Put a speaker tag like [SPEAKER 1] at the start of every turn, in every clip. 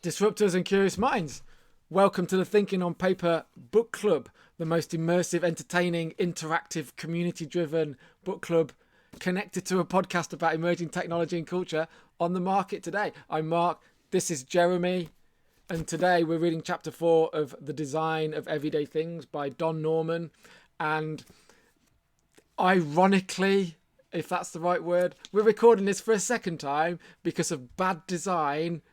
[SPEAKER 1] Disruptors and curious minds, welcome to the Thinking on Paper book club, the most immersive, entertaining, interactive, community-driven book club connected to a podcast about emerging technology and culture on the market today. I'm Mark, this is Jeremy, and today we're reading chapter 4 of The Design of Everyday Things by Don Norman. And ironically, if that's the right word, we're recording this for a second time because of bad design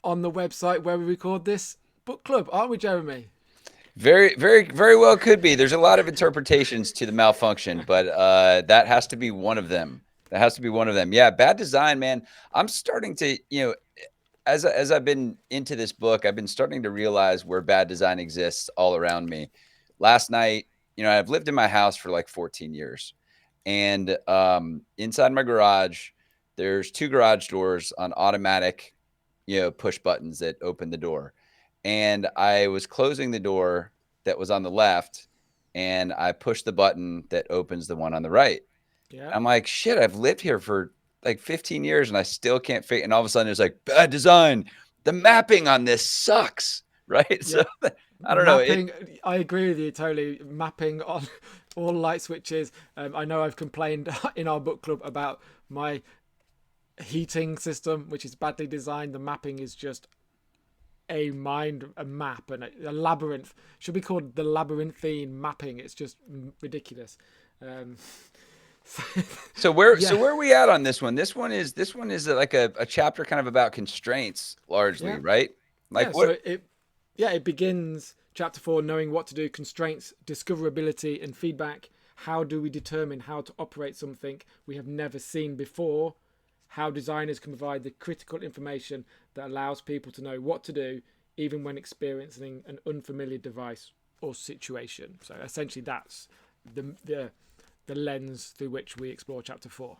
[SPEAKER 1] on the website where we record this book club, aren't we, Jeremy?
[SPEAKER 2] Very well could be. There's a lot of interpretations to the malfunction, but that has to be one of them. Yeah, bad design, man. I'm starting to, as I've been into this book, I've been starting to realize where bad design exists all around me. Last night, I've lived in my house for like 14 years, and inside my garage, there's 2 garage doors on automatic, push buttons that open the door. And I was closing the door that was on the left, and I pushed the button that opens the one on the right.
[SPEAKER 1] Yeah.
[SPEAKER 2] I'm like, shit, I've lived here for like 15 years and I still can't figure. And all of a sudden it's like, bad design. The mapping on this sucks, right?
[SPEAKER 1] Yeah.
[SPEAKER 2] So I don't
[SPEAKER 1] mapping,
[SPEAKER 2] know.
[SPEAKER 1] I agree with you totally. Mapping on all light switches. I know I've complained in our book club about my heating system, which is badly designed. The mapping is just a map and a labyrinth. Should be called the labyrinthine mapping. It's just ridiculous.
[SPEAKER 2] So where are we at on this one? This one is like a chapter kind of about constraints largely, right? Like what?
[SPEAKER 1] So it begins chapter 4, knowing what to do, constraints, discoverability and feedback. How do we determine how to operate something we have never seen before? How designers can provide the critical information that allows people to know what to do, even when experiencing an unfamiliar device or situation. So essentially that's the lens through which we explore chapter 4.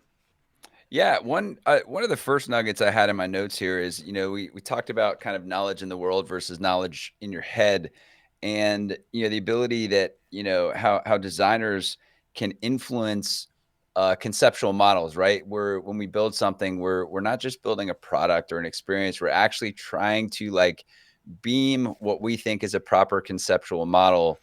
[SPEAKER 2] Yeah, one of the first nuggets I had in my notes here is, we talked about kind of knowledge in the world versus knowledge in your head, and the ability that how designers can influence conceptual models, right? When we build something, we're not just building a product or an experience. We're actually trying to like beam what we think is a proper conceptual model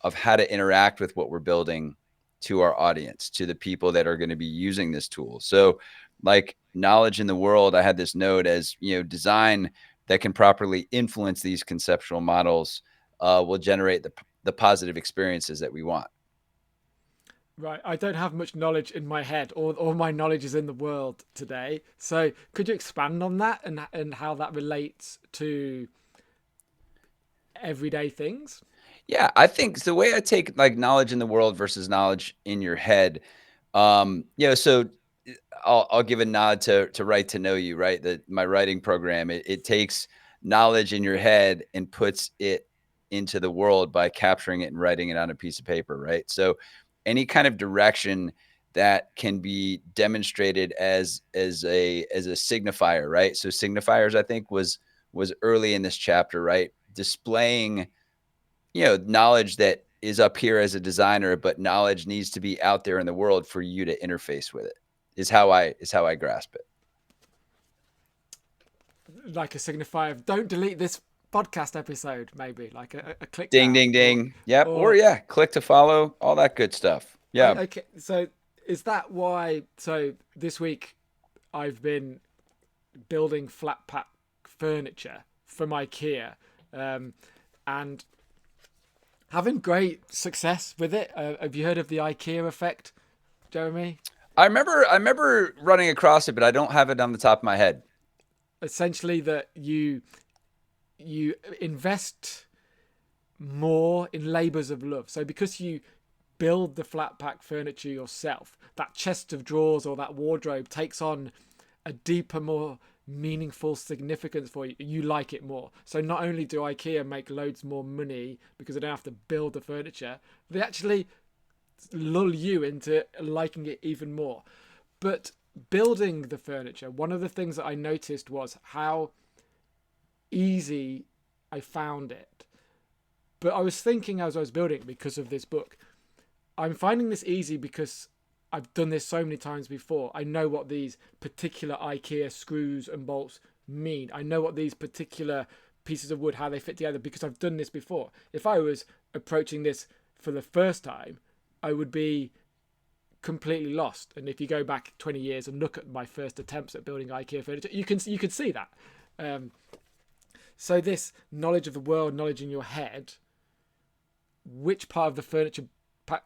[SPEAKER 2] of how to interact with what we're building to our audience, to the people that are going to be using this tool. So like knowledge in the world, I had this note as, design that can properly influence these conceptual models will generate the positive experiences that we want.
[SPEAKER 1] Right, I don't have much knowledge in my head. All my knowledge is in the world today. So could you expand on that and how that relates to everyday things?
[SPEAKER 2] Yeah, I think the way I take like knowledge in the world versus knowledge in your head, so I'll give a nod to Write to Know You, right? My writing program, it takes knowledge in your head and puts it into the world by capturing it and writing it on a piece of paper, right? So any kind of direction that can be demonstrated as a signifier, right? So signifiers, I think, was early in this chapter, right? Displaying knowledge that is up here as a designer, but knowledge needs to be out there in the world for you to interface with it. Is how I grasp it.
[SPEAKER 1] Like a signifier of don't delete this podcast episode, maybe like a click
[SPEAKER 2] Ding,
[SPEAKER 1] down.
[SPEAKER 2] ding, ding. Yep. Or yeah, click to follow, all that good stuff. Yeah.
[SPEAKER 1] Okay, so is that why? So this week I've been building flat pack furniture from Ikea, and having great success with it. Have you heard of the Ikea Effect, Jeremy?
[SPEAKER 2] I remember running across it, but I don't have it on the top of my head.
[SPEAKER 1] Essentially, that you invest more in labours of love. So because you build the flat pack furniture yourself, that chest of drawers or that wardrobe takes on a deeper, more meaningful significance for you. You like it more. So not only do IKEA make loads more money because they don't have to build the furniture, they actually lull you into liking it even more. But building the furniture, one of the things that I noticed was how easy I found it. But I was thinking as I was building it, because of this book, I'm finding this easy because I've done this so many times before. I know what these particular IKEA screws and bolts mean. I know what these particular pieces of wood, how they fit together, because I've done this before. If I was approaching this for the first time, I would be completely lost. And if you go back 20 years and look at my first attempts at building IKEA furniture, you can see that. So this knowledge of the world, knowledge in your head, which part of the furniture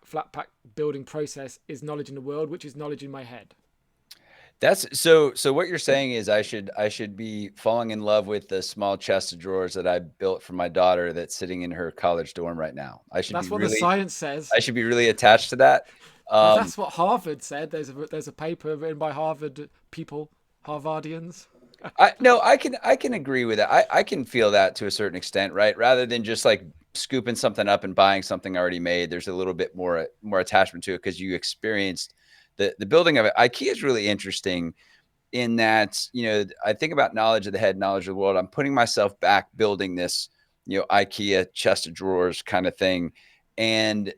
[SPEAKER 1] flat pack building process is knowledge in the world, which is knowledge in my head?
[SPEAKER 2] That's so what you're saying is I should be falling in love with the small chest of drawers that I built for my daughter that's sitting in her college dorm right now.
[SPEAKER 1] That's what the science says.
[SPEAKER 2] I should be really attached to that.
[SPEAKER 1] That's what Harvard said. There's a paper written by Harvard people, Harvardians.
[SPEAKER 2] I can agree with that. I can feel that to a certain extent, right? Rather than just like scooping something up and buying something already made, there's a little bit more attachment to it because you experienced the building of it. IKEA is really interesting in that, I think about knowledge of the head, knowledge of the world. I'm putting myself back building this, IKEA chest of drawers kind of thing. And,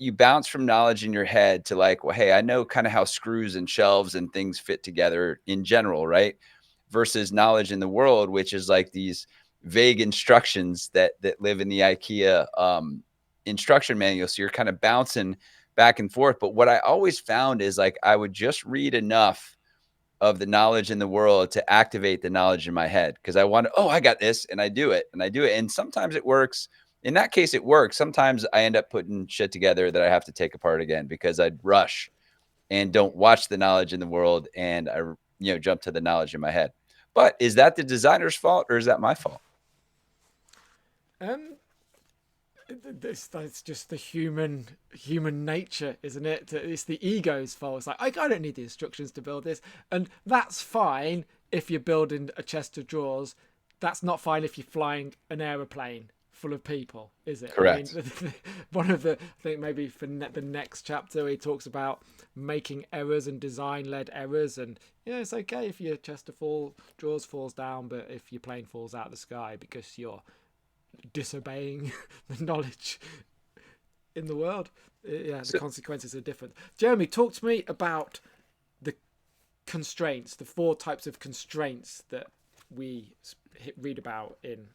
[SPEAKER 2] you bounce from knowledge in your head to like, well, hey, I know kind of how screws and shelves and things fit together in general, right? Versus knowledge in the world, which is like these vague instructions that live in the IKEA instruction manual. So you're kind of bouncing back and forth. But what I always found is like I would just read enough of the knowledge in the world to activate the knowledge in my head because I want to, oh, I got this, and I do it. And sometimes it works. In that case, it works. Sometimes I end up putting shit together that I have to take apart again because I'd rush and don't watch the knowledge in the world, and I, jump to the knowledge in my head. But is that the designer's fault or is that my fault?
[SPEAKER 1] That's just the human nature, isn't it? It's the ego's fault. It's like I don't need the instructions to build this, and that's fine if you're building a chest of drawers. That's not fine if you're flying an aeroplane full of people, is it?
[SPEAKER 2] Correct.
[SPEAKER 1] I mean, one of the, I think maybe for the next chapter he talks about making errors and design-led errors, and it's okay if your chest of drawers falls down, but if your plane falls out of the sky because you're disobeying the knowledge in the world, the consequences are different. Jeremy, talk to me about the constraints, the 4 types of constraints that we read about in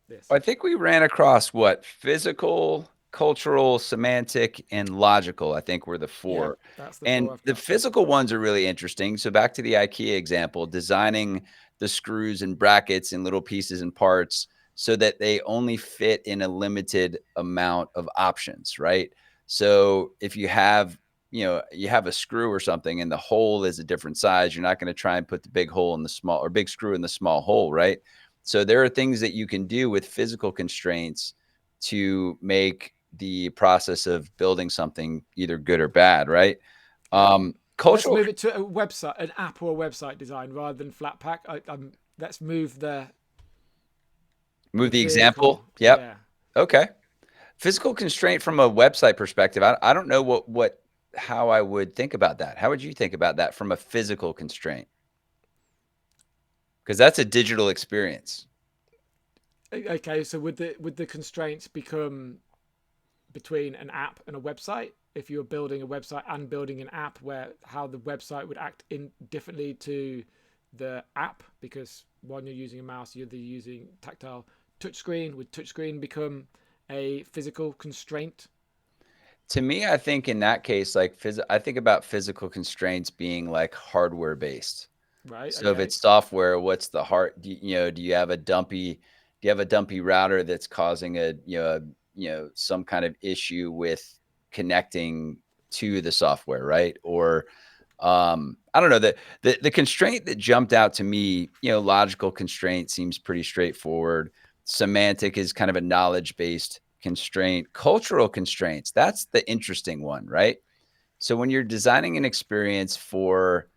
[SPEAKER 1] this.
[SPEAKER 2] I think we ran across what physical, cultural, semantic, and logical, I think were the 4.
[SPEAKER 1] Yeah, that's the 4
[SPEAKER 2] And
[SPEAKER 1] I've
[SPEAKER 2] the
[SPEAKER 1] got.
[SPEAKER 2] physical ones are really interesting. So back to the IKEA example, designing the screws and brackets and little pieces and parts so that they only fit in a limited amount of options, right? So if you have, you have a screw or something and the hole is a different size, you're not going to try and put the big hole in the small or big screw in the small hole, right? So there are things that you can do with physical constraints to make the process of building something either good or bad, right?
[SPEAKER 1] Let's
[SPEAKER 2] Cultural.
[SPEAKER 1] move it to a website, an app or a website design rather than flat pack. Let's move the
[SPEAKER 2] Example.
[SPEAKER 1] vehicle.
[SPEAKER 2] Yep.
[SPEAKER 1] Yeah.
[SPEAKER 2] Okay. Physical constraint from a website perspective. I don't know how I would think about that. How would you think about that from a physical constraint? Because that's a digital experience.
[SPEAKER 1] Okay, so would the constraints become between an app and a website? If you're building a website and building an app, where how the website would act in differently to the app, because one you're using a mouse, the other using tactile touchscreen. Would touchscreen become a physical constraint?
[SPEAKER 2] To me, I think in that case, like I think about physical constraints being like hardware based.
[SPEAKER 1] Right.
[SPEAKER 2] So if
[SPEAKER 1] Okay.
[SPEAKER 2] it's software, what's the do you have a dumpy router that's causing some kind of issue with connecting to the software, right? Or I don't know, the constraint that jumped out to me, logical constraint seems pretty straightforward. Semantic is kind of a knowledge based constraint. Cultural constraints, that's the interesting one, right? So when you're designing an experience for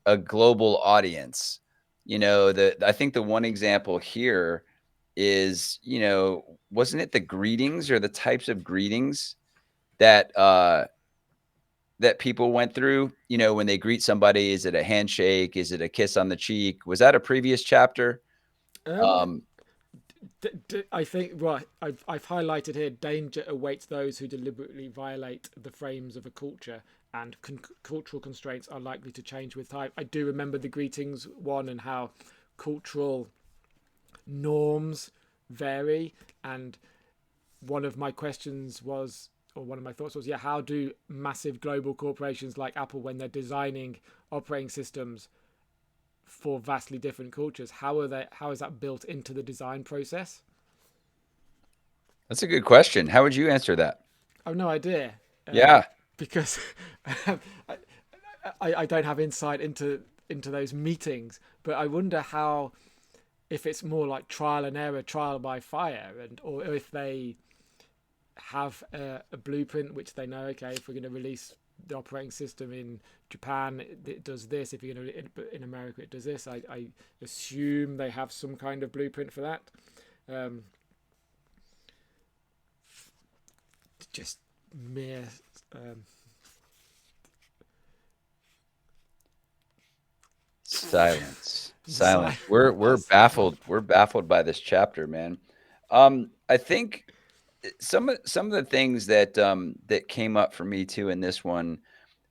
[SPEAKER 2] a global audience, I think the one example here is, wasn't it the greetings or the types of greetings that that people went through, when they greet somebody? Is it a handshake? Is it a kiss on the cheek? Was that a previous chapter?
[SPEAKER 1] Um, I think I've highlighted here: danger awaits those who deliberately violate the frames of a culture, and cultural constraints are likely to change with time. I do remember the greetings one and how cultural norms vary. And one of my questions was, or one of my thoughts was, yeah, how do massive global corporations like Apple, when they're designing operating systems for vastly different cultures, how is that built into the design process?
[SPEAKER 2] That's a good question. How would you answer that?
[SPEAKER 1] I have no idea,
[SPEAKER 2] Yeah.
[SPEAKER 1] because I, I don't have insight into those meetings. But I wonder how, if it's more like trial and error, trial by fire, and or if they have a blueprint which they know, okay, if we're going to release the operating system in Japan, it does this. If you're going to in America, it does this. I assume they have some kind of blueprint for that. Just mere
[SPEAKER 2] Silence.
[SPEAKER 1] silence.
[SPEAKER 2] Silence. We're baffled. We're baffled by this chapter, man. I think some of the things that that came up for me too in this one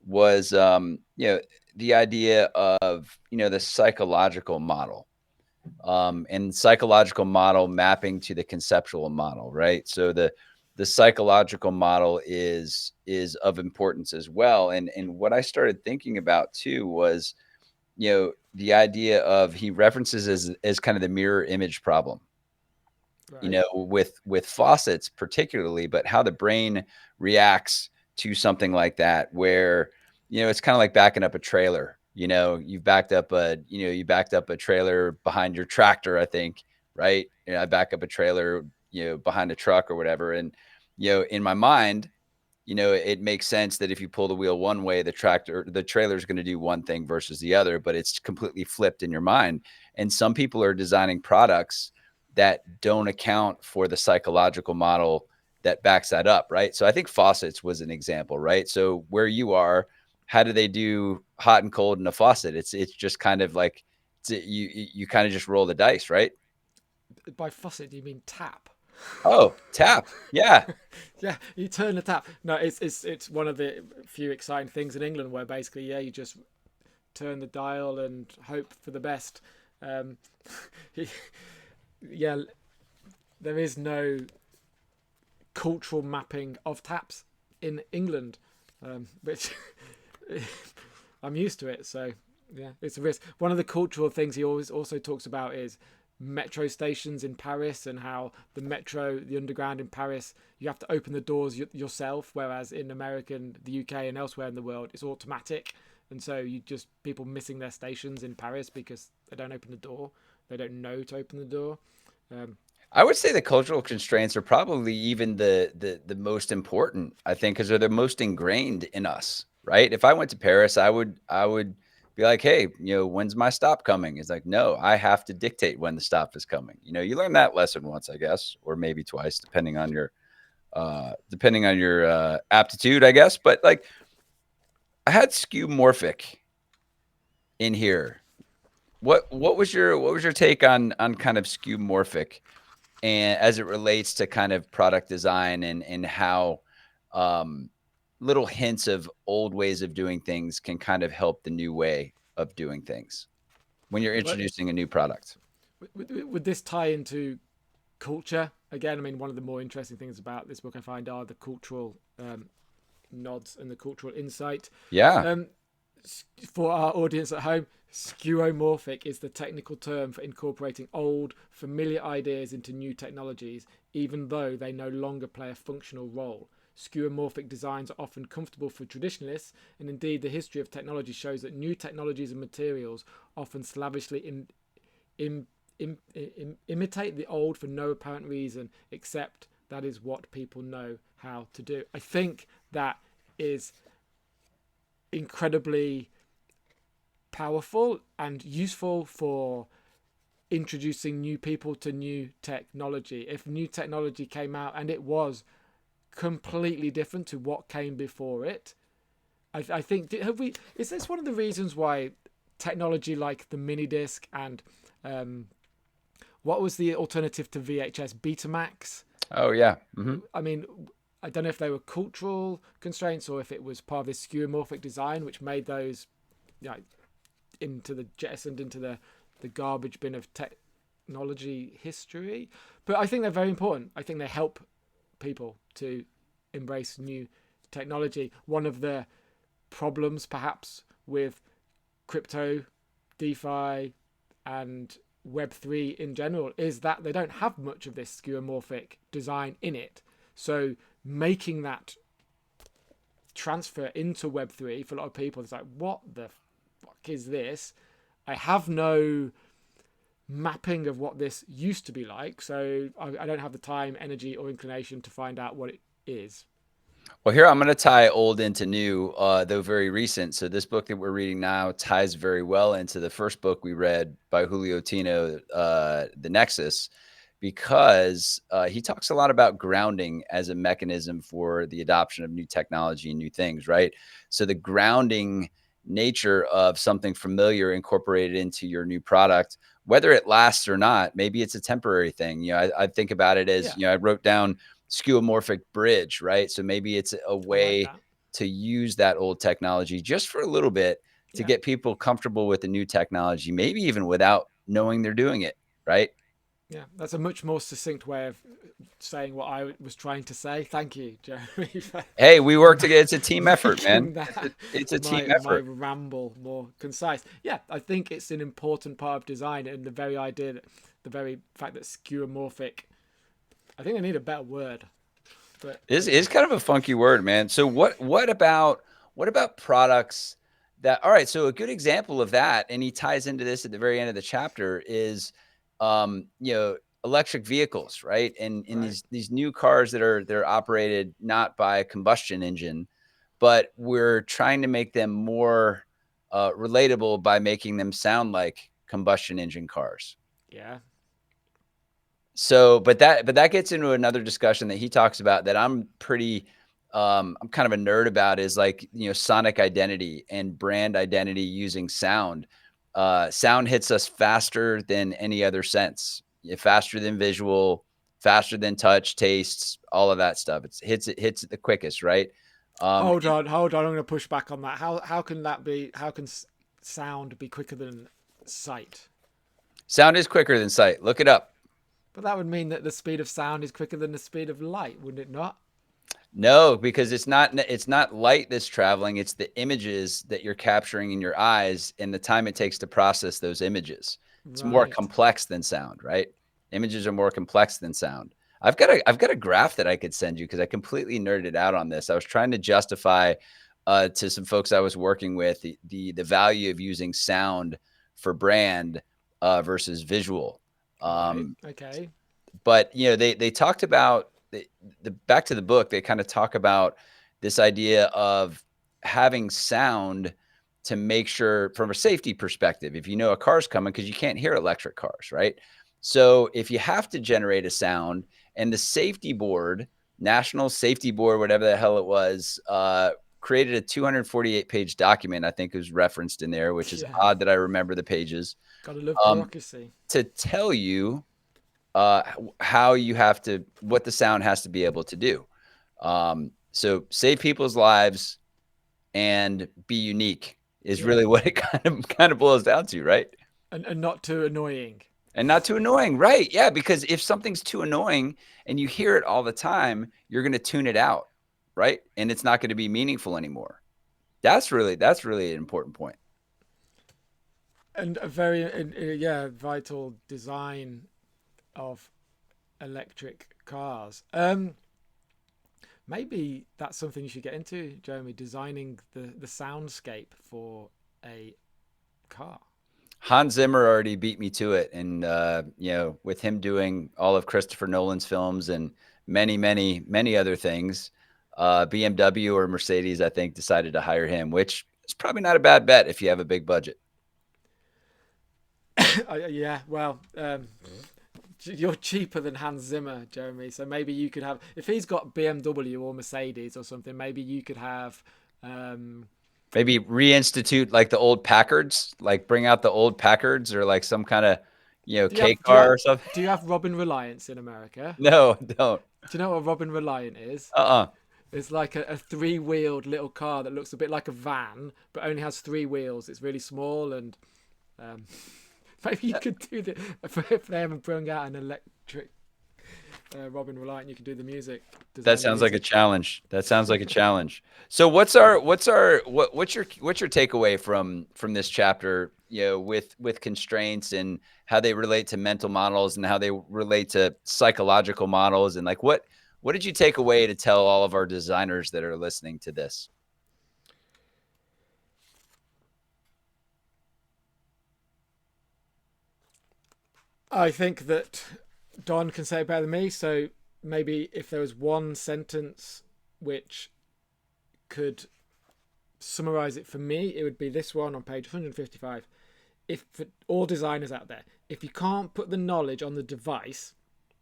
[SPEAKER 2] was the idea of the psychological model, and psychological model mapping to the conceptual model, right? So the psychological model is of importance as well. And what I started thinking about too was the idea of, he references as kind of the mirror image problem,
[SPEAKER 1] Right.
[SPEAKER 2] with faucets particularly, but how the brain reacts to something like that, where, it's kind of like backing up a trailer. You backed up a trailer behind your tractor, I think, right? I back up a trailer, behind a truck or whatever. And, in my mind, it makes sense that if you pull the wheel one way, the trailer is going to do one thing versus the other, but it's completely flipped in your mind. And some people are designing products that don't account for the psychological model that backs that up, right? So I think faucets was an example, right? So where you are, how do they do hot and cold in a faucet? It's just kind of like, you kind of just roll the dice, right?
[SPEAKER 1] By faucet, do you mean tap?
[SPEAKER 2] Oh, tap. Yeah.
[SPEAKER 1] Yeah, you turn the tap. No, it's one of the few exciting things in England where basically, yeah, you just turn the dial and hope for the best. Um, yeah, there is no cultural mapping of taps in England, which I'm used to it. So yeah, it's a risk. One of the cultural things he always also talks about is metro stations in Paris, and how the underground in Paris, you have to open the doors yourself, whereas in America, the UK, and elsewhere in the world, it's automatic. And so people missing their stations in Paris because they don't open the door, they don't know to open the door. um,
[SPEAKER 2] I would say the cultural constraints are probably even the most important, I think, because they're the most ingrained in us, right? If I went to Paris, I would be like, hey, when's my stop coming? It's like, no, I have to dictate when the stop is coming. You learn that lesson once, I guess, or maybe twice, depending on your aptitude, I guess. But like, I had skeuomorphic in here. What was your take on kind of skeuomorphic, and as it relates to kind of product design, and how um, little hints of old ways of doing things can kind of help the new way of doing things when you're
[SPEAKER 1] but
[SPEAKER 2] introducing a new product.
[SPEAKER 1] would this tie into culture again? I mean, one of the more interesting things about this book I find are the cultural nods and the cultural insight.
[SPEAKER 2] Yeah.
[SPEAKER 1] Um, for our audience at home, skeuomorphic is the technical term for incorporating old, familiar ideas into new technologies, even though they no longer play a functional role. Skeuomorphic designs are often comfortable for traditionalists, and indeed the history of technology shows that new technologies and materials often slavishly imitate the old for no apparent reason, except that is what people know how to do. I think that is incredibly powerful and useful for introducing new people to new technology. If new technology came out and it was completely different to what came before it, I think is this one of the reasons why technology like the mini disc and what was the alternative to VHS, Betamax?
[SPEAKER 2] Oh yeah. Hmm.
[SPEAKER 1] I mean, I don't know if they were cultural constraints or if it was part of this skeuomorphic design which made those, you know, jettisoned into the garbage bin of technology history, but I think they're very important. I think they help people to embrace new technology. One of the problems, perhaps, with crypto, DeFi, and Web3 in general is that they don't have much of this skeuomorphic design in it. So making that transfer into Web3 for a lot of people, it's like, what the fuck is this? I have no mapping of what this used to be like, so I don't have the time, energy, or inclination to find out what it is.
[SPEAKER 2] Well, here I'm going to tie old into new, though very recent. So this book that we're reading now ties very well into the first book we read by Julio Tino, The Nexus, because he talks a lot about grounding as a mechanism for the adoption of new technology and new things, right? So the grounding nature of something familiar incorporated into your new product, whether it lasts or not, maybe it's a temporary thing. I think about it as,
[SPEAKER 1] Yeah,
[SPEAKER 2] I wrote down skeuomorphic bridge, right? So maybe it's a
[SPEAKER 1] I like
[SPEAKER 2] way
[SPEAKER 1] that.
[SPEAKER 2] to use that old technology just for a little bit to
[SPEAKER 1] Yeah,
[SPEAKER 2] get people comfortable with the new technology, maybe even without knowing they're doing it, right?
[SPEAKER 1] yeah, that's a much more succinct way of saying what I was trying to say. Thank you, Jeremy, for
[SPEAKER 2] Hey, we work together. It's a team effort, man.
[SPEAKER 1] making that
[SPEAKER 2] It's a team
[SPEAKER 1] my
[SPEAKER 2] effort.
[SPEAKER 1] ramble more concise. Yeah, I think it's an important part of design, and the very idea that the very fact that skeuomorphic. I think I need a better word, but
[SPEAKER 2] Is kind of a funky word, man. So what about products that all right, so a good example of that, and he ties into this at the very end of the chapter, is electric vehicles, right? And in
[SPEAKER 1] right.
[SPEAKER 2] these new cars they're operated not by a combustion engine, but we're trying to make them more relatable by making them sound like combustion engine cars.
[SPEAKER 1] Yeah.
[SPEAKER 2] So, but that gets into another discussion that he talks about that I'm kind of a nerd about, is like, sonic identity and brand identity using sound. Sound hits us faster than any other sense. Faster than visual, faster than touch, tastes, all of that stuff. It hits it the quickest, right? Um,
[SPEAKER 1] Hold on. I'm going to push back on that. How can that be? How can sound be quicker than sight?
[SPEAKER 2] Sound is quicker than sight. Look it up.
[SPEAKER 1] But that would mean that the speed of sound is quicker than the speed of light, wouldn't it not?
[SPEAKER 2] No, because it's not light that's traveling, it's the images that you're capturing in your eyes and the time it takes to process those images. It's more
[SPEAKER 1] Right.
[SPEAKER 2] complex than sound, right? Images are more complex than sound. I've got a graph that I could send you because I completely nerded out on this. I was trying to justify to some folks I was working with the value of using sound for brand versus visual.
[SPEAKER 1] Right.
[SPEAKER 2] Um,
[SPEAKER 1] Okay.
[SPEAKER 2] but they talked about the back to the book, they kind of talk about this idea of having sound to make sure from a safety perspective, if a car's coming, because you can't hear electric cars, right? So if you have to generate a sound, and the safety board, national safety board, whatever the hell it was, created a 248-page document, I think is referenced in there, which is
[SPEAKER 1] Yeah.
[SPEAKER 2] odd that I remember the pages,
[SPEAKER 1] Gotta love
[SPEAKER 2] um,
[SPEAKER 1] bureaucracy.
[SPEAKER 2] to tell you what the sound has to be able to do. So save people's lives and be unique is
[SPEAKER 1] Yeah.
[SPEAKER 2] really what it kind of boils down to, right?
[SPEAKER 1] And not too annoying.
[SPEAKER 2] And not too annoying, right? Yeah, because if something's too annoying and you hear it all the time, you're going to tune it out, right? And it's not going to be meaningful anymore. That's really an important point.
[SPEAKER 1] And a very yeah, vital design of electric cars. Maybe that's something you should get into, Jeremy, designing the soundscape for a car.
[SPEAKER 2] Hans Zimmer already beat me to it, and with him doing all of Christopher Nolan's films and many, many, many other things, BMW or Mercedes, I think, decided to hire him, which is probably not a bad bet if you have a big budget.
[SPEAKER 1] Yeah, well, you're cheaper than Hans Zimmer, Jeremy. So maybe you could have, if he's got BMW or Mercedes or something, maybe you could have. Um,
[SPEAKER 2] Maybe reinstitute like the old Packards, like bring out the old Packards or like some kind of
[SPEAKER 1] do you
[SPEAKER 2] K
[SPEAKER 1] have do you
[SPEAKER 2] car
[SPEAKER 1] have
[SPEAKER 2] or something.
[SPEAKER 1] do you have Robin Reliance in America?
[SPEAKER 2] No, don't.
[SPEAKER 1] Do you know what Robin Reliant is?
[SPEAKER 2] Uh-uh.
[SPEAKER 1] It's like a three-wheeled little car that looks a bit like a van, but only has three wheels. It's really small and um, Maybe you could do the if they haven't brought out an electric Robin Reliant, and you could do the music,
[SPEAKER 2] That
[SPEAKER 1] design the
[SPEAKER 2] sounds like a
[SPEAKER 1] music.
[SPEAKER 2] challenge. That sounds like a challenge. So what's your takeaway from this chapter, with constraints and how they relate to mental models and how they relate to psychological models, and like what did you take away to tell all of our designers that are listening to this?
[SPEAKER 1] I think that Don can say it better than me. So maybe if there was one sentence which could summarize it for me, it would be this one on page 155. If for all designers out there, if you can't put the knowledge on the device,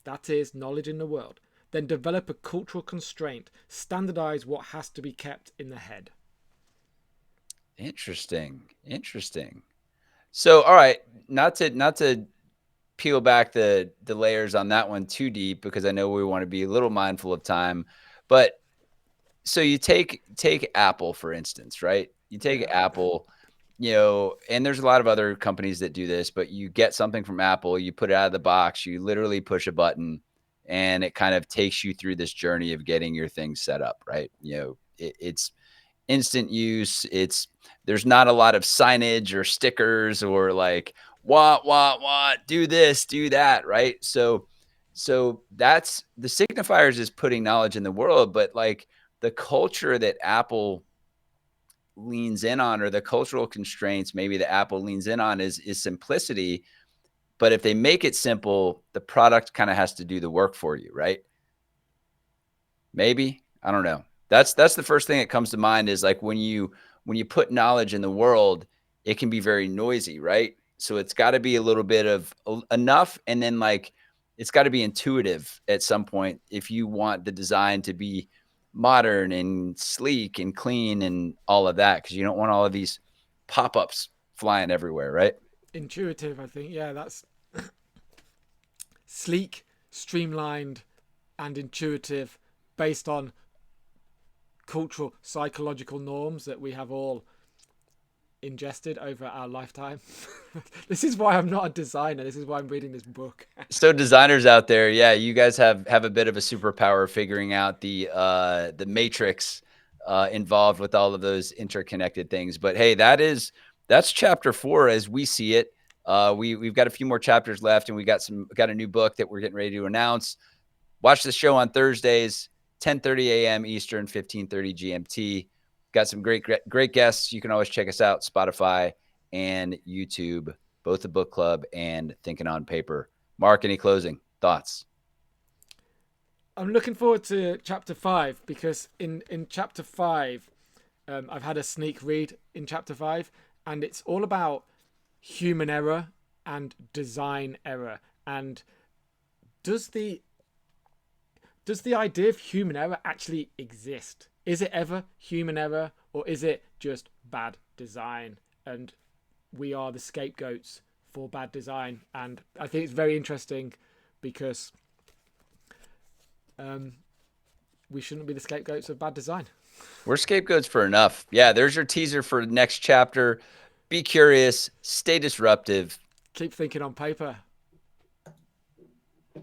[SPEAKER 1] that is knowledge in the world, then develop a cultural constraint, standardize what has to be kept in the head.
[SPEAKER 2] Interesting. Interesting. So, all right, not to peel back the layers on that one too deep, because I know we want to be a little mindful of time, but so you take Apple for instance, right? You take
[SPEAKER 1] Yeah.
[SPEAKER 2] Apple, and there's a lot of other companies that do this, but you get something from Apple, you put it out of the box, you literally push a button, and it kind of takes you through this journey of getting your thing set up, right? It's instant use. There's not a lot of signage or stickers or like what do this, do that, right? So that's the signifiers is putting knowledge in the world, but like the culture that Apple leans in on, or the cultural constraints maybe that Apple leans in on, is simplicity. But if they make it simple, the product kind of has to do the work for you, right? Maybe. I don't know. That's the first thing that comes to mind, is like when you put knowledge in the world, it can be very noisy, right? So it's got to be a little bit of enough, and then like it's got to be intuitive at some point if you want the design to be modern and sleek and clean and all of that, because you don't want all of these pop-ups flying everywhere, right?
[SPEAKER 1] Intuitive, I think. Yeah, that's sleek, streamlined, and intuitive based on cultural, psychological norms that we have all ingested over our lifetime. This is why I'm not a designer. This is why I'm reading this book.
[SPEAKER 2] So designers out there, yeah, you guys have a bit of a superpower figuring out the matrix involved with all of those interconnected things. But hey, that's chapter 4 as we see it. We've got a few more chapters left, and we got a new book that we're getting ready to announce. Watch the show on Thursdays, 10:30 a.m. Eastern, 15:30 GMT. Got some great guests. You can always check us out, Spotify and YouTube, both the book club and Thinking on Paper. Mark, any closing thoughts?
[SPEAKER 1] I'm looking forward to chapter 5 because in chapter 5, I've had a sneak read in chapter 5, and it's all about human error and design error. And does the does the idea of human error actually exist? Is it ever human error, or is it just bad design? And we are the scapegoats for bad design. And I think it's very interesting because we shouldn't be the scapegoats of bad design.
[SPEAKER 2] We're scapegoats for enough. Yeah, there's your teaser for the next chapter. Be curious, stay disruptive.
[SPEAKER 1] Keep thinking on paper.